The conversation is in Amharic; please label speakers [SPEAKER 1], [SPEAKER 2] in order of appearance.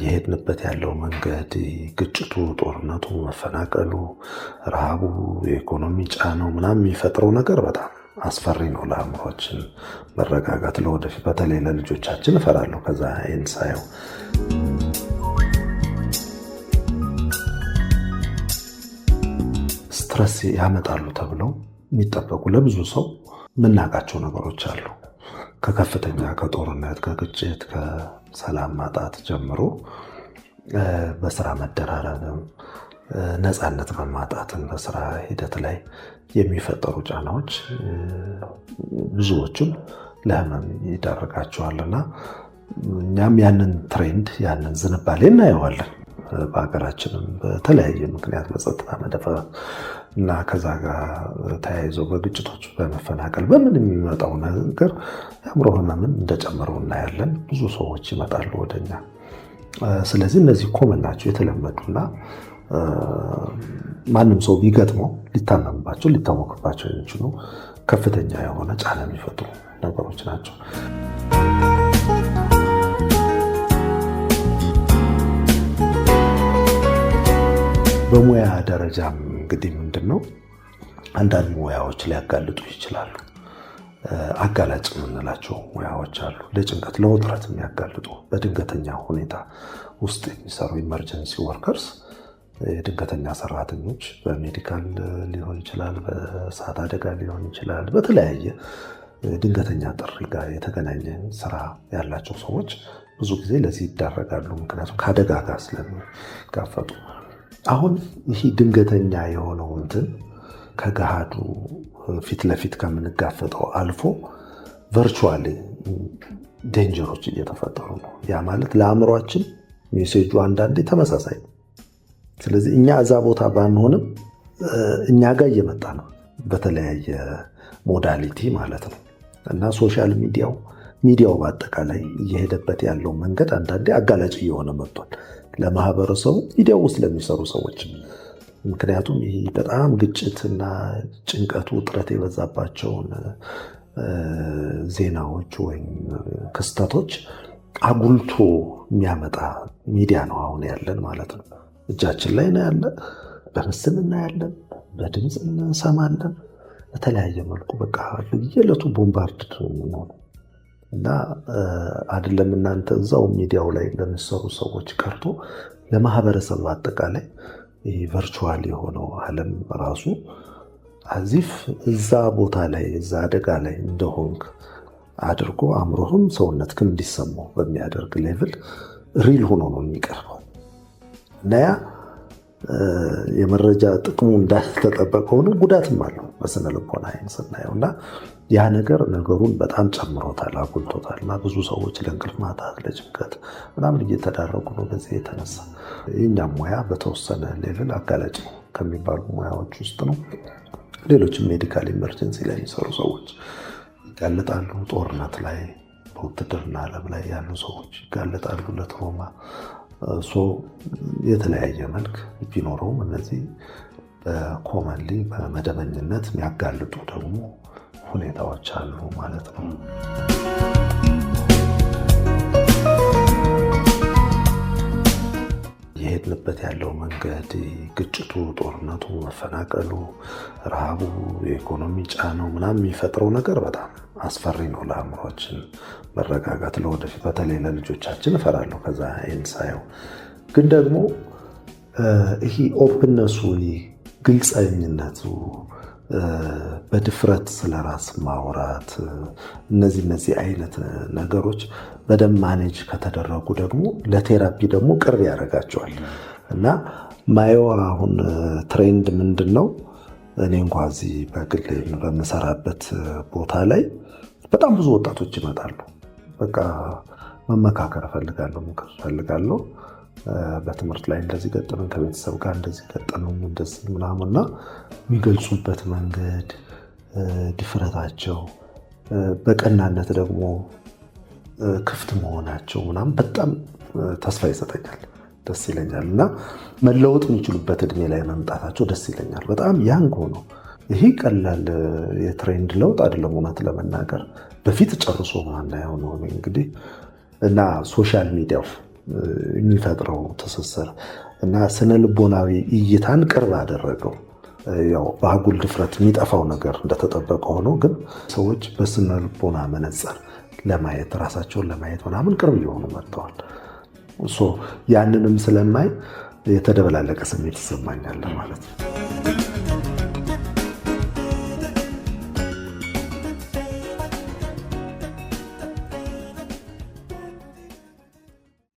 [SPEAKER 1] የሄድንበት ያለው መንገድ ግጭቱ፣ ጦርነቱ፣ መፈናቀሉ፣ ረሃቡ፣ የኢኮኖሚ ጫናው ምናምን የሚፈጥረው ነገር በጣም አስፈሪ ነው ለአእምሯችን መረጋጋት። ለወደፊት በተለይ ለልጆቻችን እፈራለሁ ከዛ ይህን ሳየው። ስትረስ ያመጣሉ ተብለው የሚጠበቁ ለብዙ ሰው የምናውቃቸው ነገሮች አሉ። ከከፍተኛ ከጦርነት፣ ከግጭት፣ ከሰላም ማጣት ጀምሮ በስራ መደራረብም፣ ነፃነት በማጣትም በስራ ሂደት ላይ የሚፈጠሩ ጫናዎች ብዙዎቹም ለህመም ይዳረጋቸዋልና እኛም ያንን ትሬንድ ያንን ዝንባሌ እናየዋለን። በሀገራችንም በተለያየ ምክንያት በጸጥታ መደፈር እና ከዛ ጋር ተያይዞ በግጭቶች በመፈናቀል በምን የሚመጣው ነገር የአእምሮ ህመምን እንደጨመረው እናያለን። ብዙ ሰዎች ይመጣሉ ወደኛ። ስለዚህ እነዚህ ኮመን ናቸው፣ የተለመዱና ማንም ሰው ቢገጥመው ሊታመምባቸው ሊታወቅባቸው የሚችሉ ከፍተኛ የሆነ ጫና የሚፈጥሩ ነገሮች ናቸው። በሙያ ደረጃም እንግዲህ ምንድነው አንዳንድ ሙያዎች ሊያጋልጡ ይችላሉ። አጋላጭ የምንላቸው ሙያዎች አሉ። ለጭንቀት ለውጥረት የሚያጋልጡ በድንገተኛ ሁኔታ ውስጥ የሚሰሩ ኢመርጀንሲ ወርከርስ፣ የድንገተኛ ሰራተኞች በሜዲካል ሊሆን ይችላል፣ በእሳት አደጋ ሊሆን ይችላል። በተለያየ ድንገተኛ ጥሪ ጋር የተገናኘ ስራ ያላቸው ሰዎች ብዙ ጊዜ ለዚህ ይዳረጋሉ። ምክንያቱም ከአደጋ ጋር ስለሚጋፈጡ። አሁን ይህ ድንገተኛ የሆነው እንትን ከገሃዱ ፊት ለፊት ከምንጋፈጠው አልፎ ቨርቹዋሊ ዴንጀሮች እየተፈጠሩ ነው። ያ ማለት ለአእምሯችን ሜሴጁ አንዳንዴ ተመሳሳይ ነው። ስለዚህ እኛ እዛ ቦታ ባንሆንም እኛ ጋር እየመጣ ነው በተለያየ ሞዳሊቲ ማለት ነው። እና ሶሻል ሚዲያው በአጠቃላይ እየሄደበት ያለው መንገድ አንዳንዴ አጋላጭ እየሆነ መጥቷል ለማህበረሰቡ፣ ሚዲያው ውስጥ ለሚሰሩ ሰዎች። ምክንያቱም ይህ በጣም ግጭትና ጭንቀቱ ውጥረት የበዛባቸውን ዜናዎች ወይም ክስተቶች አጉልቶ የሚያመጣ ሚዲያ ነው አሁን ያለን ማለት ነው። እጃችን ላይ ነው ያለ፣ በምስል እናያለን፣ በድምፅ እንሰማለን። በተለያየ መልኩ በቃ የዕለቱ ቦምባርድ ነው እና አይደለም እናንተ እዛው ሚዲያው ላይ ለሚሰሩ ሰዎች ቀርቶ ለማህበረሰብ አጠቃላይ ይህ ቨርቹዋል የሆነው ዓለም ራሱ አዚፍ እዛ ቦታ ላይ እዛ አደጋ ላይ እንደሆንክ አድርጎ አእምሮህም ሰውነትህም እንዲሰማው በሚያደርግ ሌቭል ሪል ሆኖ ነው የሚቀርበው። እና ያ የመረጃ ጥቅሙ እንዳልተጠበቀ ሆኖ ጉዳትም አለው በስነ ልቦና ስናየው። እና ያ ነገሩን በጣም ጨምሮታል፣ አጉልቶታል። እና ብዙ ሰዎች ለእንቅልፍ ማጣት፣ ለጭንቀት ምናምን እየተዳረጉ ነው በዚህ የተነሳ። የእኛም ሙያ በተወሰነ ሌቭል አጋላጭ ከሚባሉ ሙያዎች ውስጥ ነው። ሌሎችም ሜዲካል ኢመርጀንሲ ላይ የሚሰሩ ሰዎች ይጋለጣሉ። ጦርነት ላይ በውትድርና ዓለም ላይ ያሉ ሰዎች ይጋለጣሉ ለትሮማ። የተለያየ መልክ ቢኖረውም እነዚህ በኮመንሊ በመደበኝነት የሚያጋልጡ ደግሞ ሁኔታዎች አሉ ማለት ነው። የሄድንበት ያለው መንገድ ግጭቱ፣ ጦርነቱ፣ መፈናቀሉ፣ ረሃቡ፣ የኢኮኖሚ ጫናው ምናምን የሚፈጥረው ነገር በጣም አስፈሪ ነው ለአእምሯችን መረጋጋት። ለወደፊት በተለይ ለልጆቻችን እፈራለሁ ከዛ ይህን ሳየው። ግን ደግሞ ይሄ ኦፕነሱ፣ ግልፀኝነቱ፣ በድፍረት ስለራስ ማውራት፣ እነዚህ አይነት ነገሮች በደንብ ማኔጅ ከተደረጉ ደግሞ ለቴራፒ ደግሞ ቅርብ ያደርጋቸዋል። እና ማየው አሁን ትሬንድ ምንድን ነው? እኔ እንኳ እዚህ በግል በምሰራበት ቦታ ላይ በጣም ብዙ ወጣቶች ይመጣሉ። በቃ መመካከር እፈልጋለሁ፣ ምክር እፈልጋለሁ፣ በትምህርት ላይ እንደዚህ ገጠመኝ፣ ከቤተሰብ ጋር እንደዚህ ገጠመኝ፣ እንደዚህ ምናምንና የሚገልጹበት መንገድ፣ ድፍረታቸው፣ በቀናነት ደግሞ ክፍት መሆናቸው ምናምን በጣም ተስፋ ይሰጠኛል፣ ደስ ይለኛል። እና መለወጥ የሚችሉበት እድሜ ላይ መምጣታቸው ደስ ይለኛል። በጣም ያንግ ሆነው ይሄ ቀላል የትሬንድ ለውጥ አይደለም እውነት ለመናገር በፊት ጨርሶ ማናየው ነው እንግዲህ። እና ሶሻል ሚዲያው የሚፈጥረው ትስስር እና ስነ ልቦናዊ እይታን ቅርብ አደረገው። ያው በአጉል ድፍረት የሚጠፋው ነገር እንደተጠበቀ ሆኖ ግን ሰዎች በስነ ልቦና መነጽር ለማየት ራሳቸውን ለማየት ምናምን ቅርብ ሊሆኑ መጥተዋል። ያንንም ስለማይ የተደበላለቀ ስሜት ይሰማኛል ማለት ነው።